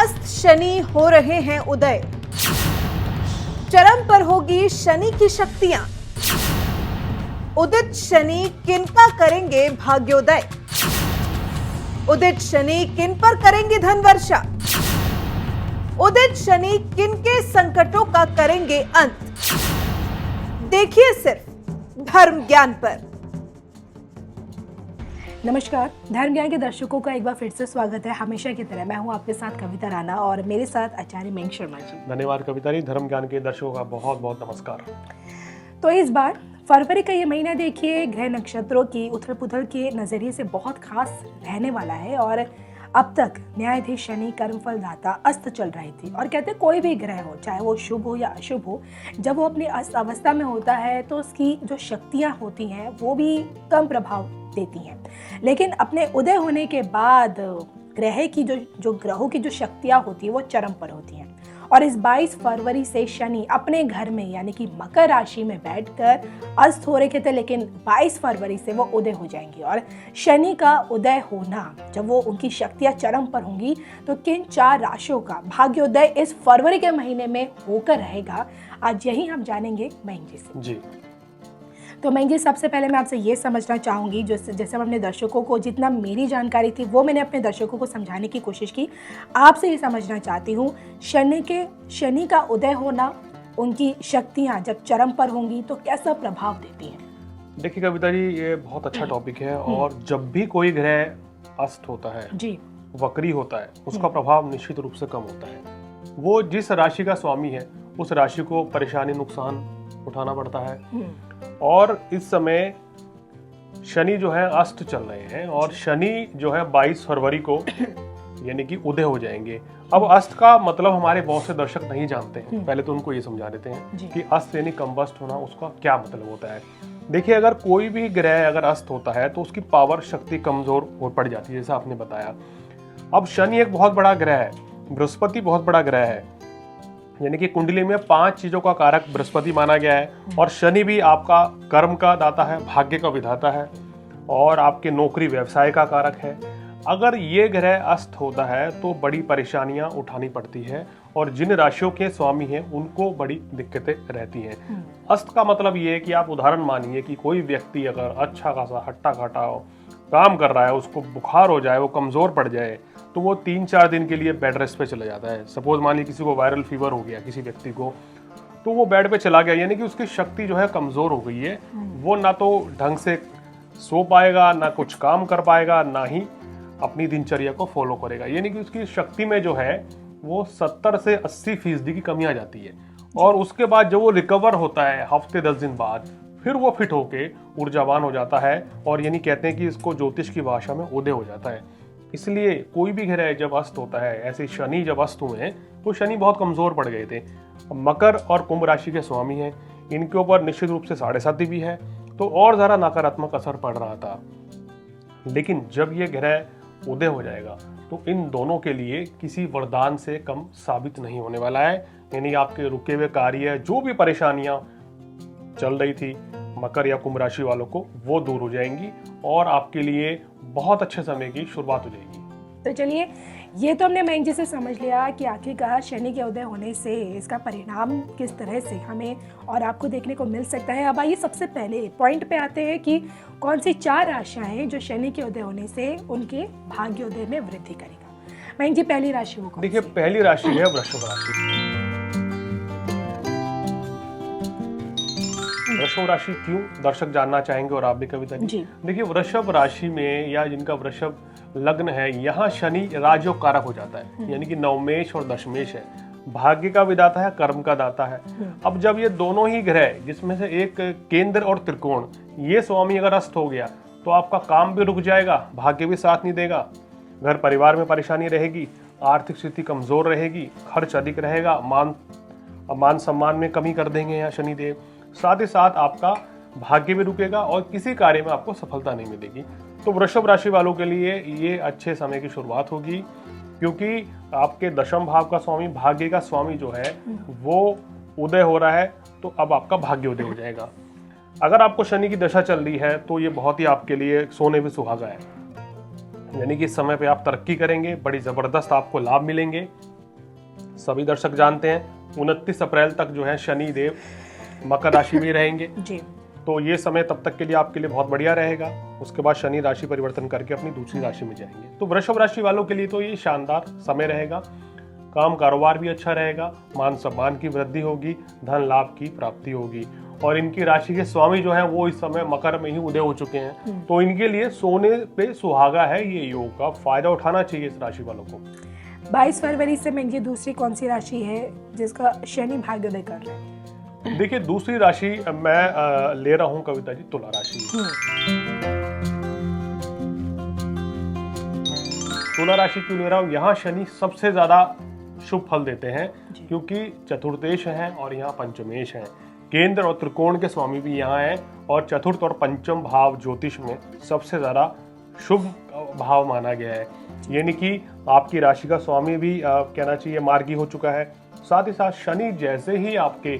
अस्त शनि हो रहे हैं उदय। चरम पर होगी शनि की शक्तियां। उदित शनि किन का करेंगे भाग्योदय। उदित शनि किन पर करेंगे धन वर्षा। उदित शनि किन के संकटों का करेंगे अंत। देखिए सिर्फ धर्म ज्ञान पर। नमस्कार, धर्म ज्ञान के दर्शकों का एक बार फिर से स्वागत है। हमेशा की तरह मैं हूं आपके साथ कविता राणा और मेरे साथ आचार्य मेंग शर्मा जी। धन्यवाद कविता जी। धर्म ज्ञान के दर्शकों का बहुत बहुत नमस्कार। तो इस बार फरवरी का ये महीना देखिए ग्रह नक्षत्रों की उथल पुथल के नजरिए से बहुत खास रहने वाला है। और अब तक न्यायाधीश शनि कर्मफल दाता अस्त चल रही थी और कहते हैं कोई भी ग्रह हो, चाहे वो शुभ हो या अशुभ हो, जब वो अपनी अस्त अवस्था में होता है तो उसकी जो शक्तियां होती हैं वो भी कम प्रभाव देती हैं। लेकिन अपने उदय होने के बाद ग्रह की जो ग्रहों की जो शक्तियां होती है वो चरम पर होती हैं। और इस 22 फरवरी से शनि अपने घर में यानी कि मकर राशि में बैठकर अस्त हो रखे थे, लेकिन 22 फरवरी से वो उदय हो जाएंगे। और शनि का उदय होना, जब वो उनकी शक्तियां चरम पर होंगी तो किन 4 राशियों का भाग्योदय इस फरवरी के महीने में होकर रहेगा, आज यही हम जानेंगे मेंग जी से। जी तो मेंग जी, सबसे पहले मैं आपसे ये समझना चाहूँगी, जैसे हम अपने दर्शकों को, जितना मेरी जानकारी थी वो मैंने अपने दर्शकों को समझाने की कोशिश की, आपसे ये समझना चाहती हूँ शनि का उदय होना, उनकी शक्तियाँ जब चरम पर होंगी तो कैसा प्रभाव देती हैं। देखिए कविता जी, ये बहुत अच्छा टॉपिक है। और जब भी कोई ग्रह अस्त होता है जी, वक्री होता है, उसका प्रभाव निश्चित रूप से कम होता है। वो जिस राशि का स्वामी है उस राशि को परेशानी नुकसान उठाना पड़ता है। और इस समय शनि जो है अस्त चल रहे हैं और शनि जो है 22 फरवरी को यानी कि उदय हो जाएंगे। अब अस्त का मतलब हमारे बहुत से दर्शक नहीं जानते हैं, पहले तो उनको ये समझा देते हैं कि अस्त यानी कम्बस्ट होना, उसका क्या मतलब होता है। देखिए, अगर कोई भी ग्रह अगर अस्त होता है तो उसकी पावर शक्ति कमजोर हो पड़ जाती है, जैसा आपने बताया। अब शनि एक बहुत बड़ा ग्रह है, बृहस्पति बहुत बड़ा ग्रह है, यानी कि कुंडली में 5 चीजों का कारक बृहस्पति माना गया है। और शनि भी आपका कर्म का दाता है, भाग्य का विधाता है और आपके नौकरी व्यवसाय का कारक है। अगर ये ग्रह अस्त होता है तो बड़ी परेशानियां उठानी पड़ती है और जिन राशियों के स्वामी हैं उनको बड़ी दिक्कतें रहती हैं। अस्त का मतलब ये है कि आप उदाहरण मानिए कि कोई व्यक्ति अगर अच्छा खासा हट्टा कट्टा काम कर रहा है, उसको बुखार हो जाए, वो कमजोर पड़ जाए, तो वो 3-4 दिन के लिए बेड रेस्ट पे चला जाता है। सपोज मान लीजिए किसी को वायरल फीवर हो गया किसी व्यक्ति को, तो वो बेड पे चला गया, यानी कि उसकी शक्ति जो है कमजोर हो गई है। वो ना तो ढंग से सो पाएगा, ना कुछ काम कर पाएगा, ना ही अपनी दिनचर्या को फॉलो करेगा। यानी कि उसकी शक्ति में जो है वो 70 से 80% की कमी आ जाती है। और उसके बाद जब वो रिकवर होता है हफ्ते 10 दिन बाद, फिर वो फिट होके ऊर्जावान हो जाता है। और यानी कहते हैं कि इसको ज्योतिष की भाषा में उदय हो जाता है। इसलिए कोई भी ग्रह जब अस्त होता है, ऐसे शनि जब अस्त हुए हैं तो शनि बहुत कमजोर पड़ गए थे। मकर और कुंभ राशि के स्वामी हैं, इनके ऊपर निश्चित रूप से 7.5 भी है, तो और ज्यादा नकारात्मक असर पड़ रहा था। लेकिन जब ये ग्रह उदय हो जाएगा तो इन दोनों के लिए किसी वरदान से कम साबित नहीं होने वाला है। यानी आपके रुके हुए कार्य, जो भी परेशानियां चल रही थी मकर या कुंभ राशि वालों को, वो दूर हो जाएंगी और आपके लिए बहुत अच्छे समय की शुरुआत हो जाएगी। तो चलिए, ये तो हमने मेंग जी से समझ लिया कि आखिरकार शनि के उदय होने से इसका परिणाम किस तरह से हमें और आपको देखने को मिल सकता है। अब आइए सबसे पहले पॉइंट पे आते हैं कि कौन सी 4 राशियां हैं जो शनि के उदय होने से उनके भाग्योदय में वृद्धि करेगा। मेंग जी, पहली राशि वो कौन सी? देखिए, पहली राशि है वृषभ राशि। वृषभ राशि क्यों दर्शक जानना चाहेंगे और आप भी कविता जी। देखिए, वृषभ राशि में या जिनका वृषभ लग्न है, यहाँ शनि राजयोग कारक हो जाता है, यानी कि नवमेश और दशमेश है, भाग्य का विदाता है, कर्म का दाता है। अब जब ये दोनों ही ग्रह, जिसमें से एक केंद्र और त्रिकोण, ये स्वामी अगर अस्त हो गया तो आपका काम भी रुक जाएगा, भाग्य भी साथ नहीं देगा, घर परिवार में परेशानी रहेगी, आर्थिक स्थिति कमजोर रहेगी, खर्च अधिक रहेगा, मान सम्मान में कमी कर देंगे यहाँ शनिदेव। साथ ही साथ आपका भाग्य भी रुकेगा और किसी कार्य में आपको सफलता नहीं मिलेगी। तो वृषभ राशि वालों के लिए ये अच्छे समय की शुरुआत होगी, क्योंकि आपके दशम भाव का स्वामी, भाग्य का स्वामी जो है वो उदय हो रहा है, तो अब आपका भाग्य उदय हो जाएगा। अगर आपको शनि की दशा चल रही है तो ये बहुत ही आपके लिए सोने पे सुहागा है, यानी कि इस समय पे आप तरक्की करेंगे, बड़ी जबरदस्त आपको लाभ मिलेंगे। सभी दर्शक जानते हैं 29 अप्रैल तक जो है शनि देव मकर राशि में ही रहेंगे जी। तो ये समय तब तक के लिए आपके लिए बहुत बढ़िया रहेगा। उसके बाद शनि राशि परिवर्तन करके अपनी दूसरी राशि में जाएंगे। तो वृषभ राशि वालों के लिए तो ये शानदार समय रहेगा। काम कारोबार भी अच्छा रहेगा, मान सम्मान की वृद्धि होगी, धन लाभ की प्राप्ति होगी। और इनकी राशि के स्वामी जो है वो इस समय मकर में ही उदय हो चुके हैं, तो इनके लिए सोने पे सुहागा है। ये योग का फायदा उठाना चाहिए इस राशि वालों को। 22 फरवरी से मैं ये दूसरी कौन सी राशि है जिसका शनि भाग्योदय कर रहे हैं? देखिए दूसरी राशि मैं ले रहा हूं कविता जी, तुला राशि। तुला राशि क्यों ले रहा हूं? यहाँ शनि सबसे ज्यादा शुभ फल देते हैं क्योंकि चतुर्थेश हैं और यहाँ पंचमेश हैं। केंद्र और त्रिकोण के स्वामी भी यहाँ हैं और चतुर्थ और पंचम भाव ज्योतिष में सबसे ज्यादा शुभ भाव माना गया है। यानी कि आपकी राशि का स्वामी भी कहना चाहिए मार्गी हो चुका है। साथ ही साथ शनि जैसे ही आपके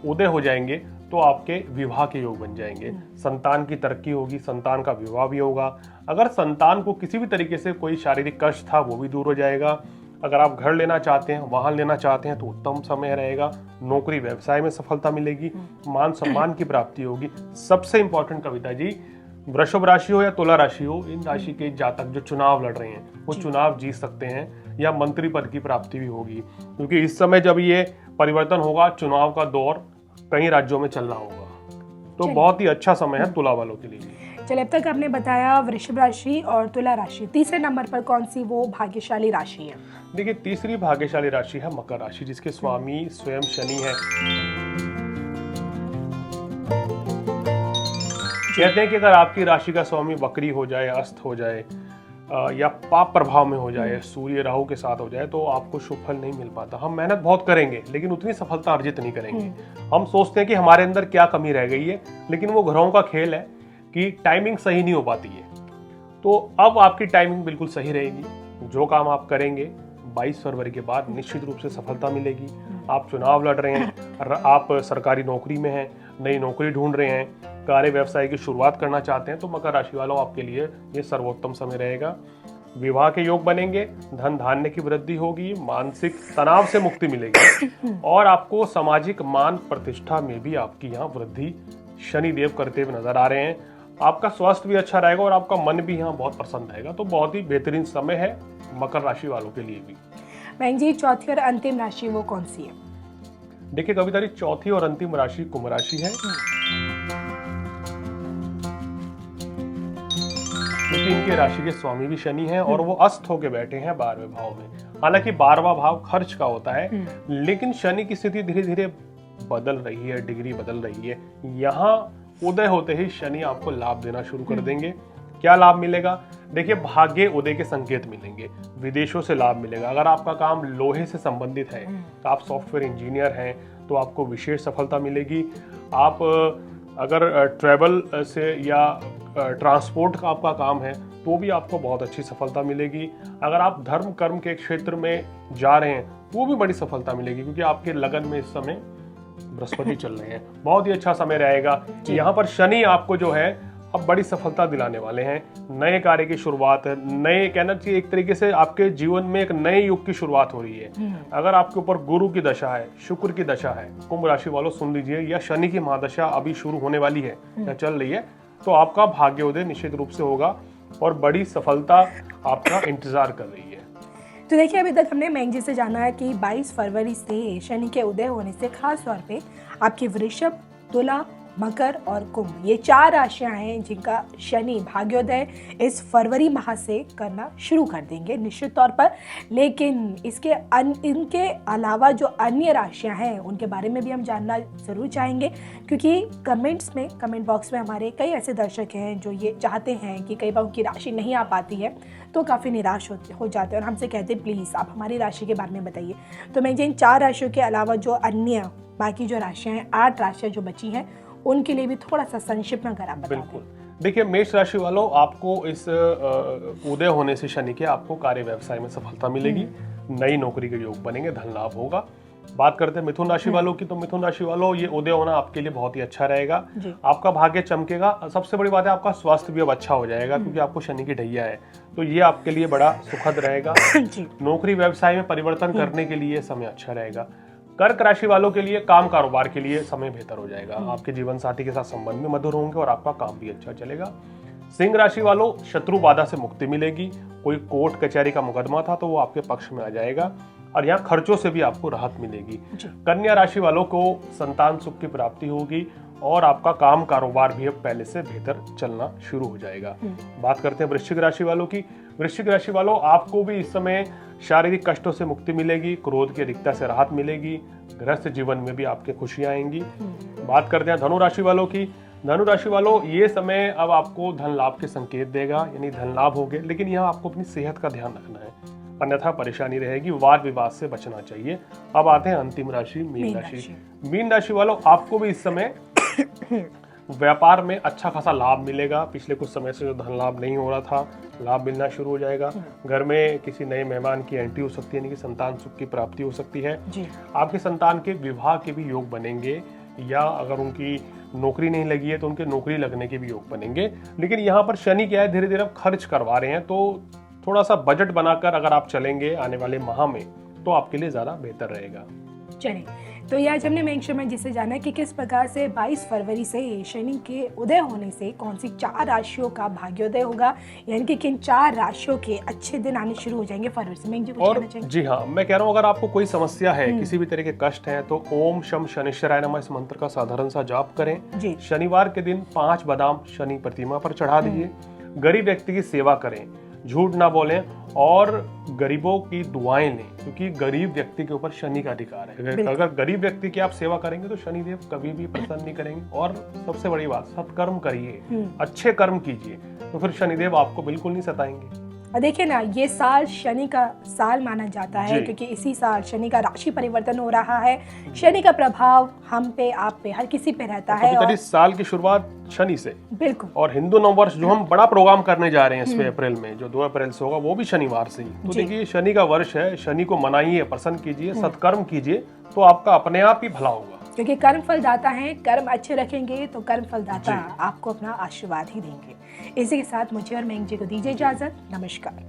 उदय हो जाएंगे तो आपके विवाह के योग बन जाएंगे। संतान की तरक्की होगी, संतान का विवाह भी होगा। अगर संतान को किसी भी तरीके से कोई शारीरिक कष्ट था वो भी दूर हो जाएगा। अगर आप घर लेना चाहते हैं, वाहन लेना चाहते हैं तो उत्तम समय रहेगा। नौकरी व्यवसाय में सफलता मिलेगी, मान सम्मान की प्राप्ति होगी। सबसे इंपॉर्टेंट कविता जी, वृषभ राशि हो या तुला राशि हो, इन राशि के जातक जो चुनाव लड़ रहे हैं वो चुनाव जीत सकते हैं या मंत्री पद की प्राप्ति भी होगी। क्योंकि इस समय जब ये परिवर्तन होगा, चुनाव का दौर कई राज्यों में चल रहा होगा, तो बहुत ही अच्छा समय है तुला वालों के लिए। चलिए, अब तक आपने बताया वृषभ राशि और तुला राशि। तीसरे नंबर पर कौन सी वो भाग्यशाली राशि है? देखिए तीसरी भाग्यशाली राशि है मकर राशि, जिसके स्वामी स्वयं शनि है। कहते हैं कि अगर आपकी राशि का स्वामी वक्री हो जाए, अस्त हो जाए या पाप प्रभाव में हो जाए, सूर्य राहु के साथ हो जाए, तो आपको शुभ फल नहीं मिल पाता। हम मेहनत बहुत करेंगे लेकिन उतनी सफलता अर्जित नहीं करेंगे। हम सोचते हैं कि हमारे अंदर क्या कमी रह गई है, लेकिन वो ग्रहों का खेल है कि टाइमिंग सही नहीं हो पाती है। तो अब आपकी टाइमिंग बिल्कुल सही रहेगी। जो काम आप करेंगे 22 फरवरी के बाद निश्चित रूप से सफलता मिलेगी। आप चुनाव लड़ रहे हैं, आप सरकारी नौकरी में हैं, नई नौकरी ढूंढ रहे हैं, कार्य व्यवसाय की शुरुआत करना चाहते हैं, तो मकर राशि वालों आपके लिए ये सर्वोत्तम समय रहेगा। विवाह के योग बनेंगे, धन धान्य की वृद्धि होगी, मानसिक तनाव से मुक्ति मिलेगी और आपको सामाजिक मान प्रतिष्ठा में भी आपकी यहाँ वृद्धि शनिदेव करते हुए नजर आ रहे हैं। आपका स्वास्थ्य भी अच्छा रहेगा और आपका मन भी यहाँ बहुत प्रसन्न रहेगा। तो बहुत ही बेहतरीन समय है मकर राशि वालों के लिए भी। बहन जी, चौथी और अंतिम राशि वो कौन सी है? देखिए कविता जी, चौथी और अंतिम राशि कुंभ राशि है, क्योंकि इनके राशि के स्वामी भी शनि हैं और वो अस्त होके बैठे हैं 12वें भाव में। हालांकि 12वां भाव खर्च का होता है, लेकिन शनि की स्थिति धीरे धीरे बदल रही है, डिग्री बदल रही है। यहाँ उदय होते ही शनि आपको लाभ देना शुरू कर देंगे। क्या लाभ मिलेगा? देखिए भाग्य उदय के संकेत मिलेंगे, विदेशों से लाभ मिलेगा। अगर आपका काम लोहे से संबंधित है, तो आप सॉफ्टवेयर इंजीनियर हैं, तो आपको विशेष सफलता मिलेगी। आप अगर ट्रैवल से या ट्रांसपोर्ट का आपका काम है, तो भी आपको बहुत अच्छी सफलता मिलेगी। अगर आप धर्म कर्म के क्षेत्र में जा रहे हैं, वो भी बड़ी सफलता मिलेगी, क्योंकि आपके लगन में इस समय बृहस्पति चल रहे हैं। बहुत ही अच्छा समय रहेगा। यहाँ पर शनि आपको जो है अब बड़ी सफलता दिलाने वाले हैं। नए कार्य की शुरुआत है, नए कहना चाहिए एक तरीके से आपके जीवन में एक नए युग की शुरुआत हो रही है। अगर आपके ऊपर गुरु की दशा है, शुक्र की दशा है, कुंभ राशि वालों सुन लीजिए, या शनि की महादशा अभी शुरू होने वाली है या चल रही है, तो आपका भाग्योदय निश्चित रूप से होगा और बड़ी सफलता आपका इंतजार कर रही है। तो देखिए, अभी तक हमने मैंग जी से जाना है कि 22 फरवरी से शनि के उदय होने से खास तौर पे आपकी वृषभ, तुला, मकर और कुंभ, ये 4 राशियां हैं जिनका शनि भाग्योदय इस फरवरी माह से करना शुरू कर देंगे निश्चित तौर पर। लेकिन इनके अलावा जो अन्य राशियां हैं उनके बारे में भी हम जानना ज़रूर चाहेंगे, क्योंकि कमेंट बॉक्स में हमारे कई ऐसे दर्शक हैं जो ये चाहते हैं कि कई बार उनकी राशि नहीं आ पाती है तो काफ़ी निराश हो जाते हैं और हमसे कहते हैं प्लीज़ आप हमारी राशि के बारे में बताइए। तो मैं इन 4 राशियों के अलावा जो अन्य बाकी जो राशियाँ हैं, 8 राशियाँ जो बची हैं, उनके लिए भी थोड़ा सा संक्षिप्त में अगर आप बता दें। देखिए मेष राशि वालों, आपको इस उदय होने से शनि के आपको कार्य व्यवसाय में सफलता मिलेगी, नई नौकरी के योग बनेंगे, धन लाभ होगा। बात करते हैं मिथुन राशि वालों की, तो मिथुन राशि वालों ये उदय होना आपके लिए बहुत ही अच्छा रहेगा। आपका भाग्य चमकेगा। सबसे बड़ी बात है आपका स्वास्थ्य भी अब अच्छा हो जाएगा, क्योंकि आपको शनि की ढैया है। तो ये आपके लिए बड़ा सुखद रहेगा। जी। नौकरी व्यवसाय में परिवर्तन करने के लिए समय अच्छा रहेगा। कर्क राशि वालों के लिए काम कारोबार के लिए समय बेहतर हो जाएगा। आपके जीवन साथी के साथ संबंध भी मधुर होंगे और आपका काम भी अच्छा चलेगा। सिंह राशि वालों, शत्रु बाधा से मुक्ति मिलेगी। कोई कोर्ट कचहरी का मुकदमा था तो वो आपके पक्ष में आ जाएगा और यहाँ खर्चों से भी आपको राहत मिलेगी। कन्या राशि वालों को संतान सुख की प्राप्ति होगी और आपका काम कारोबार भी अब पहले से बेहतर चलना शुरू हो जाएगा। बात करते हैं वृश्चिक राशि वालों की। वृश्चिक राशि वालों, आपको भी इस समय शारीरिक कष्टों से मुक्ति मिलेगी, क्रोध की अधिकता से राहत मिलेगी, गृहस्थ जीवन में भी आपके खुशियां आएंगी। बात करते हैं धनु राशि वालों की। धनु राशि वालों, ये समय अब आपको धन लाभ के संकेत देगा, यानी धन लाभ होंगे, लेकिन यहाँ आपको अपनी सेहत का ध्यान रखना है, अन्यथा परेशानी रहेगी। वाद विवाद से बचना चाहिए। अब आते हैं अंतिम राशि मीन राशि। मीन राशि वालों, आपको भी इस समय व्यापार में अच्छा खासा लाभ मिलेगा। पिछले कुछ समय से जो धन लाभ नहीं हो रहा था, लाभ मिलना शुरू हो जाएगा। घर में किसी नए मेहमान की एंट्री हो सकती है, यानी कि संतान सुख की प्राप्ति हो सकती है। आपके संतान के विवाह के भी योग बनेंगे, या अगर उनकी नौकरी नहीं लगी है तो उनके नौकरी लगने के भी योग बनेंगे। लेकिन यहाँ पर शनि क्या है, धीरे धीरे अब खर्च करवा रहे हैं, तो थोड़ा सा बजट बनाकर अगर आप चलेंगे आने वाले माह में तो आपके लिए ज्यादा बेहतर रहेगा। चलिए, तो ये आज हमने मेंशन में जिसे जाना कि किस प्रकार से 22 फरवरी से शनि के उदय होने से कौन सी 4 राशियों का भाग्योदय होगा, यानी कि किन 4 राशियों के अच्छे दिन आने शुरू हो जाएंगे फरवरी से। मैं और जी हाँ, मैं कह रहा हूँ अगर आपको कोई समस्या है, किसी भी तरह के कष्ट है, तो ओम शम शनिश्चराय नमः इस मंत्र का साधारण सा जाप करें। शनिवार के दिन 5 बादाम शनि प्रतिमा पर चढ़ा दीजिए। गरीब व्यक्ति की सेवा करें, झूठ ना बोलें और गरीबों की दुआएं लें, क्योंकि गरीब व्यक्ति के ऊपर शनि का अधिकार है। अगर गरीब व्यक्ति की आप सेवा करेंगे तो शनिदेव कभी भी प्रसन्न नहीं करेंगे। और सबसे बड़ी बात, सत्कर्म करिए, अच्छे कर्म कीजिए, तो फिर शनिदेव आपको बिल्कुल नहीं सताएंगे। और देखिए ना, ये साल शनि का साल माना जाता है, क्योंकि इसी साल शनि का राशि परिवर्तन हो रहा है। शनि का प्रभाव हम पे, आप पे, हर किसी पे रहता है। और इस साल की शुरुआत शनि से, बिल्कुल। और हिंदू नववर्ष जो हम बड़ा प्रोग्राम करने जा रहे हैं 6 अप्रैल में, जो 2 अप्रैल से होगा, वो भी शनिवार से ही। तो देखिए, शनि का वर्ष है, शनि को मनाइए, प्रसन्न कीजिए, सत्कर्म कीजिए, तो आपका अपने आप ही भला होगा। क्योंकि कर्म फल दाता है, कर्म अच्छे रखेंगे तो कर्म फल दाता आपको अपना आशीर्वाद ही देंगे। इसी के साथ मुझे और मैंग जी को दीजिए इजाजत। नमस्कार।